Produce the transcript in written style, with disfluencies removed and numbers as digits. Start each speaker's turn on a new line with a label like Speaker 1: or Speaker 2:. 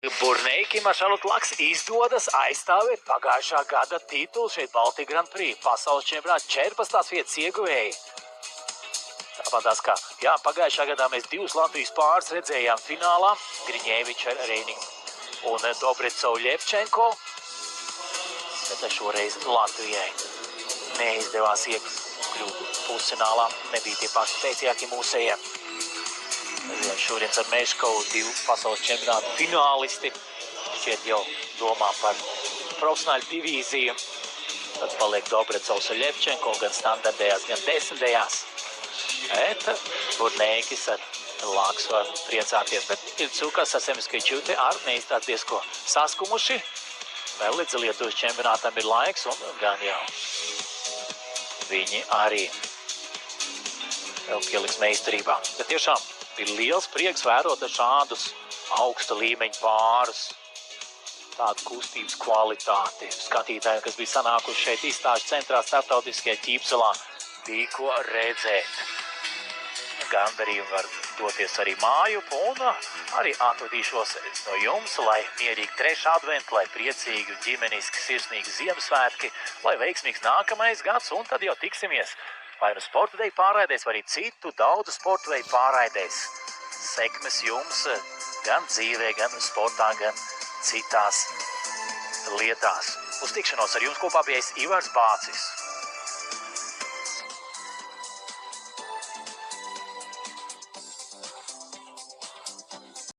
Speaker 1: Burneikim ar Šarlotu Laks izdodas aizstāvēt pagājušā gada titulu šeit Baltijas Grand Prix pasaules čempionāta 14. vietas ieguvēji. Tāpatās kā, pagājušā gadā mēs 2 Latvijas pāris redzējām finālā, Griņēviča ar Reiningu un Dobrecovu Ļevčenko, bet šoreiz Latvijai neizdevās iekļūt pusfinālā, nebija tie paši spēcīgākie mūsējie. Šodien ar Meškovu 2 pasaules čempionātu finālisti šķiet jau domā par profesionāļu divīziju. Tad paliek Dobrecovs un Ļevčenko gan standartējās, gan desmitējās. Burneikis ar Laksu var priecāties, bet Ilcukas ar Semiskaičūti ar neizstāst diezko saskumuši. Vēl līdz Lietuvas čempionātam ir laiks un gan jau viņi arī vēl pieliks meistarībā. Bet tiešām ir liels prieks vērot šādus augsta līmeņa pārus, tādu kustības kvalitāti. Skatītājiem, kas bija sanākuši šeit izstāžu centrā starptautiskajā Ķīpselā, bija ko redzēt. Gandarījumi var doties arī mājup un arī atvadīšos no jums, lai mierīgi 3. adventu, lai priecīgi un ģimeniski sirsnīgi Ziemassvētki, lai veiksmīgs nākamais gads un tad jau tiksimies vai nu sporta veidu pārraidēs, vai arī citu daudzu sporta veidu pārraidēs. Sekmes jums gan dzīvē, gan sportā, gan citās lietās. Uz tikšanos ar jums kopā bija Ivars Bācis.